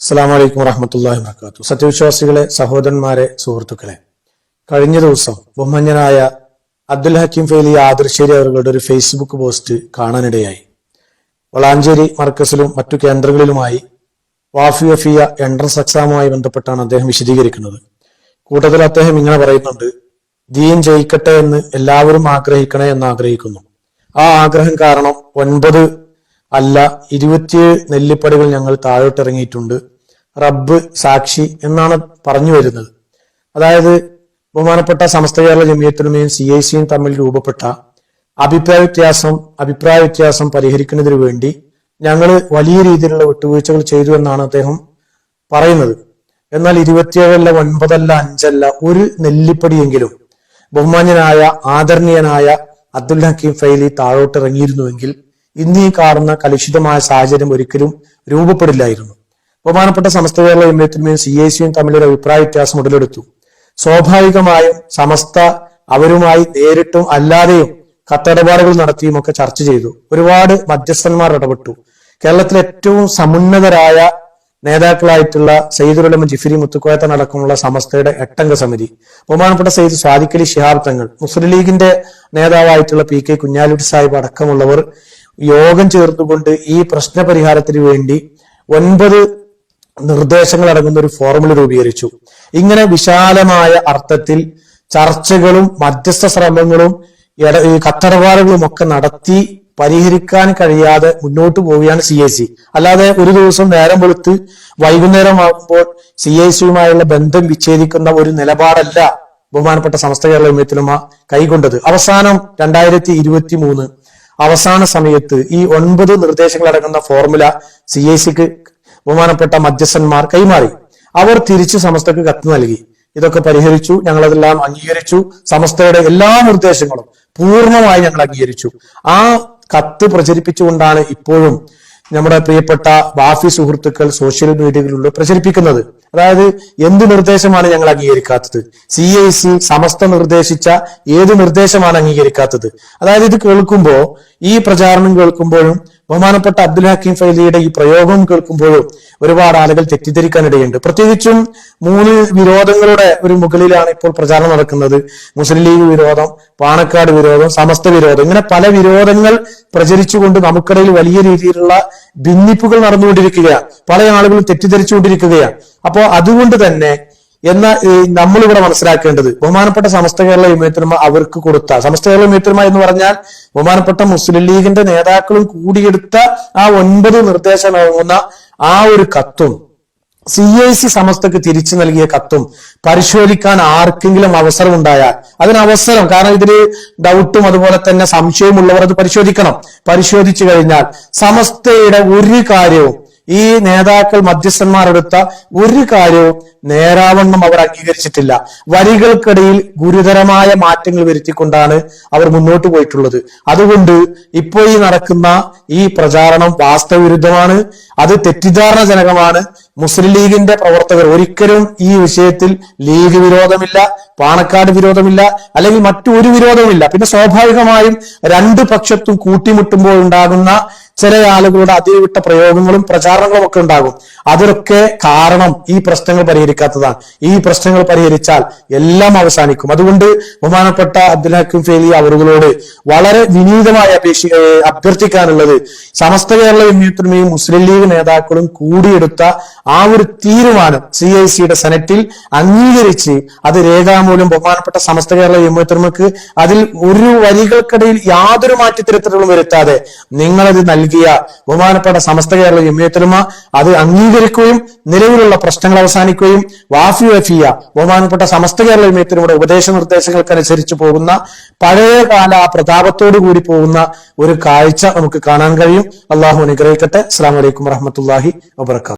അസ്സലാമു അലൈക്കും വറഹ്മത്തുള്ളാഹി വബറകാതുഹു. സത്യവിശ്വാസികളെ, സഹോദരന്മാരെ, സുഹൃത്തുക്കളെ, കഴിഞ്ഞ ദിവസം ബഹുമാന്യനായ അബ്ദുൽ ഹക്കീം ഫൈലി ആദർശേരി അവരുടെ ഒരു ഫേസ്ബുക്ക് പോസ്റ്റ് കാണാനിടയായി. വളാഞ്ചേരി മർക്കസിലും മറ്റു കേന്ദ്രങ്ങളിലുമായി വാഫി വഫിയ എൻട്രൻസ് എക്സാമുമായി ബന്ധപ്പെട്ടാണ് അദ്ദേഹം വിശദീകരിക്കുന്നത്. കൂട്ടത്തിൽ അദ്ദേഹം ഇങ്ങനെ പറയുന്നുണ്ട്: ദീൻ ജയിക്കട്ടെ എന്ന് എല്ലാവരും ആഗ്രഹിക്കണേ എന്ന് ആഗ്രഹിക്കുന്നു. ആ ആഗ്രഹം കാരണം 9 അല്ല 27 നെല്ലിപ്പടികൾ ഞങ്ങൾ താഴോട്ടിറങ്ങിയിട്ടുണ്ട്. റബ്ബ് സാക്ഷി എന്നാണ് പറഞ്ഞു വരുന്നത്. അതായത് ബഹുമാനപ്പെട്ട സമസ്ത കേരള ജമിയത്തുലമയും CIC-യും തമ്മിൽ രൂപപ്പെട്ട അഭിപ്രായ വ്യത്യാസം പരിഹരിക്കുന്നതിനു വേണ്ടി ഞങ്ങൾ വലിയ രീതിയിലുള്ള വിട്ടുവീഴ്ചകൾ ചെയ്തു എന്നാണ് അദ്ദേഹം പറയുന്നത്. എന്നാൽ 27 അല്ല 9 അല്ല 5 അല്ല ഒരു നെല്ലിപ്പടിയെങ്കിലും ബഹുമാന്യനായ ആദരണീയനായ അബ്ദുൽ ഹക്കീം ഫൈലി താഴോട്ടിറങ്ങിയിരുന്നുവെങ്കിൽ ഇന്ന് ഈ കാണുന്ന കലുഷിതമായ സാഹചര്യം ഒരിക്കലും രൂപപ്പെടില്ലായിരുന്നു. ബഹുമാനപ്പെട്ട സമസ്ത കേരള ജമിയത്തുലമയും CIC-യും തമ്മിലൊരു അഭിപ്രായ വ്യത്യാസം ഉടലെടുത്തു. സ്വാഭാവികമായും സമസ്ത അവരുമായി നേരിട്ടും അല്ലാതെയും കത്തിടപാടുകൾ നടത്തിയും ഒക്കെ ചർച്ച ചെയ്തു. ഒരുപാട് മധ്യസ്ഥന്മാർ ഇടപെട്ടു. കേരളത്തിലെ ഏറ്റവും സമുന്നതരായ നേതാക്കളായിട്ടുള്ള സയ്യിദുൽ ഉലമ ജിഫ്രി മുത്തുക്കോയ അടക്കമുള്ള സമസ്തയുടെ 8 അംഗ സമിതി, ബഹുമാനപ്പെട്ട സയ്യിദ് സ്വാദിഖ് അലി ശിഹാബ് തങ്ങൾ, മുസ്ലിം ലീഗിന്റെ നേതാവായിട്ടുള്ള PK കുഞ്ഞാലിക്കുട്ടി സാഹിബ് അടക്കമുള്ളവർ യോഗം ചേർന്നുകൊണ്ട് ഈ പ്രശ്ന പരിഹാരത്തിന് വേണ്ടി 9 നിർദ്ദേശങ്ങൾ അടങ്ങുന്ന ഒരു ഫോർമുല രൂപീകരിച്ചു. ഇങ്ങനെ വിശാലമായ അർത്ഥത്തിൽ ചർച്ചകളും മധ്യസ്ഥ ശ്രമങ്ങളും കത്തടപാടുകളും ഒക്കെ നടത്തി പരിഹരിക്കാൻ കഴിയാതെ മുന്നോട്ട് പോവുകയാണ് CIC. അല്ലാതെ ഒരു ദിവസം നേരം വെളുത്ത് വൈകുന്നേരം ആകുമ്പോൾ CIC-യുമായുള്ള ബന്ധം വിച്ഛേദിക്കുന്ന ഒരു നിലപാടല്ല ബഹുമാനപ്പെട്ട സമസ്ത കേരള ജമിയത്തുലമ കൈക്കൊണ്ടത്. അവസാനം 2023 അവസാന സമയത്ത് ഈ 9 നിർദ്ദേശങ്ങൾ അടങ്ങുന്ന ഫോർമുല CIC-ക്ക് ബഹുമാനപ്പെട്ട മധ്യസ്ഥന്മാർ കൈമാറി. അവർ തിരിച്ചു സമസ്തക്ക് കത്ത് നൽകി. ഇതൊക്കെ പരിഹരിച്ചു, ഞങ്ങളതെല്ലാം അംഗീകരിച്ചു, സമസ്തയുടെ എല്ലാ നിർദ്ദേശങ്ങളും പൂർണ്ണമായി ഞങ്ങൾ അംഗീകരിച്ചു. ആ കത്ത് പ്രചരിപ്പിച്ചുകൊണ്ടാണ് ഇപ്പോഴും നമ്മുടെ പ്രിയപ്പെട്ട വാഫി സുഹൃത്തുക്കൾ സോഷ്യൽ മീഡിയകളിലൂടെ പ്രചരിപ്പിക്കുന്നത്. അതായത് എന്ത് നിർദ്ദേശമാണ് ഞങ്ങൾ അംഗീകരിക്കാത്തത്? CIC സമസ്ത നിർദ്ദേശിച്ച ഏത് നിർദ്ദേശമാണ് അംഗീകരിക്കാത്തത്? അതായത് ഇത് കേൾക്കുമ്പോ, ഈ പ്രചാരണം കേൾക്കുമ്പോഴും ബഹുമാനപ്പെട്ട അബ്ദുൽ ഹക്കീം ഫൈലിയുടെ ഈ പ്രയോഗം കേൾക്കുമ്പോഴും ഒരുപാട് ആളുകൾ തെറ്റിദ്ധരിക്കാനിടയുണ്ട്. പ്രത്യേകിച്ചും 3 വിരോധങ്ങളുടെ ഒരു മുകളിലാണ് ഇപ്പോൾ പ്രചാരണം നടക്കുന്നത്. മുസ്ലിം ലീഗ് വിരോധം, പാണക്കാട് വിരോധം, സമസ്ത വിരോധം, ഇങ്ങനെ പല വിരോധങ്ങൾ പ്രചരിച്ചുകൊണ്ട് നമുക്കിടയിൽ വലിയ രീതിയിലുള്ള ഭിന്നിപ്പുകൾ നടന്നുകൊണ്ടിരിക്കുകയാണ്. പല ആളുകളും തെറ്റിദ്ധരിച്ചുകൊണ്ടിരിക്കുകയാണ്. അപ്പോ അതുകൊണ്ട് തന്നെ നമ്മളിവിടെ മനസ്സിലാക്കേണ്ടത്, ബഹുമാനപ്പെട്ട സമസ്ത കേരള ജമിയത്തുലമ അവർക്ക് കൊടുത്ത, സമസ്ത കേരള ജമിയത്തുലമ എന്ന് പറഞ്ഞാൽ ബഹുമാനപ്പെട്ട മുസ്ലിം ലീഗിന്റെ നേതാക്കളും കൂടിയെടുത്ത ആ 9 നിർദ്ദേശം നൽകുന്ന ആ ഒരു കത്തും CIC സമസ്തക്ക് തിരിച്ചു നൽകിയ കത്തും പരിശോധിക്കാൻ ആർക്കെങ്കിലും അവസരം ഉണ്ടായാൽ അതിനവസരം, കാരണം ഇതില് ഡൗട്ടും അതുപോലെ തന്നെ സംശയമുള്ളവർ അത് പരിശോധിക്കണം. പരിശോധിച്ചു കഴിഞ്ഞാൽ സമസ്തയുടെ ഒരു കാര്യവും, ഈ നേതാക്കൾ മധ്യസ്ഥന്മാരെടുത്ത ഒരു കാര്യവും നേരാവണ്ണം അവർ അംഗീകരിച്ചിട്ടില്ല. വരികൾക്കിടയിൽ ഗുരുതരമായ മാറ്റങ്ങൾ വരുത്തിക്കൊണ്ടാണ് അവർ മുന്നോട്ട് പോയിട്ടുള്ളത്. അതുകൊണ്ട് ഇപ്പോൾ ഈ നടക്കുന്ന ഈ പ്രചാരണം വാസ്തവവിരുദ്ധമാണ്, അത് തെറ്റിദ്ധാരണജനകമാണ്. മുസ്ലിം ലീഗിന്റെ പ്രവർത്തകർ ഒരിക്കലും ഈ വിഷയത്തിൽ ലീഗ് വിരോധമില്ല, പാണക്കാട് വിരോധമില്ല, അല്ലെങ്കിൽ മറ്റൊരു വിരോധമില്ല. പിന്നെ സ്വാഭാവികമായും 2 പക്ഷത്തും കൂട്ടിമുട്ടുമ്പോൾ ഉണ്ടാകുന്ന ചില ആളുകളുടെ അതിർവിട്ട പ്രയോഗങ്ങളും പ്രചാരണങ്ങളും ഒക്കെ ഉണ്ടാകും. അതൊക്കെ കാരണം ഈ പ്രശ്നങ്ങൾ പരിഹരിക്കാത്തതാണ്. ഈ പ്രശ്നങ്ങൾ പരിഹരിച്ചാൽ എല്ലാം അവസാനിക്കും. അതുകൊണ്ട് ബഹുമാനപ്പെട്ട അബ്ദുൽ ഹക്കീം ഫൈലി അവരുകളോട് വളരെ വിനീതമായി അഭ്യർത്ഥിക്കാനുള്ളത്, സമസ്ത കേരള ജമിയത്തുലമയും മുസ്ലിം ലീഗ് നേതാക്കളും കൂടിയെടുത്ത ആ ഒരു തീരുമാനം CIC-യുടെ സെനറ്റിൽ അംഗീകരിച്ച് അത് രേഖാമൂലം ബഹുമാനപ്പെട്ട സമസ്ത കേരള ജമിയത്തുലമക്ക് അതിൽ ഒരു വരികൾക്കിടയിൽ യാതൊരു മാറ്റത്തിരത്തിലും വരുത്താതെ നിങ്ങളത് നൽകിയ ബഹുമാനപ്പെട്ട സമസ്ത കേരള ജമിയത്തുലമ അത് അംഗീകരിക്കുകയും നിലവിലുള്ള പ്രശ്നങ്ങൾ അവസാനിക്കുകയും വാഫി വഫിയ ബഹുമാനപ്പെട്ട സമസ്ത കേരള ജമിയത്തുലമയുടെ ഉപദേശ നിർദ്ദേശങ്ങൾക്കനുസരിച്ച് പോകുന്ന പഴയകാല പ്രതാപത്തോടു കൂടി പോകുന്ന ഒരു കാഴ്ച നമുക്ക് കാണാൻ കഴിയും. അള്ളാഹു അനുഗ്രഹിക്കട്ടെ. അസ്സലാമു അലൈക്കും വറഹ്മത്തുള്ളാഹി വബറകാതുഹു.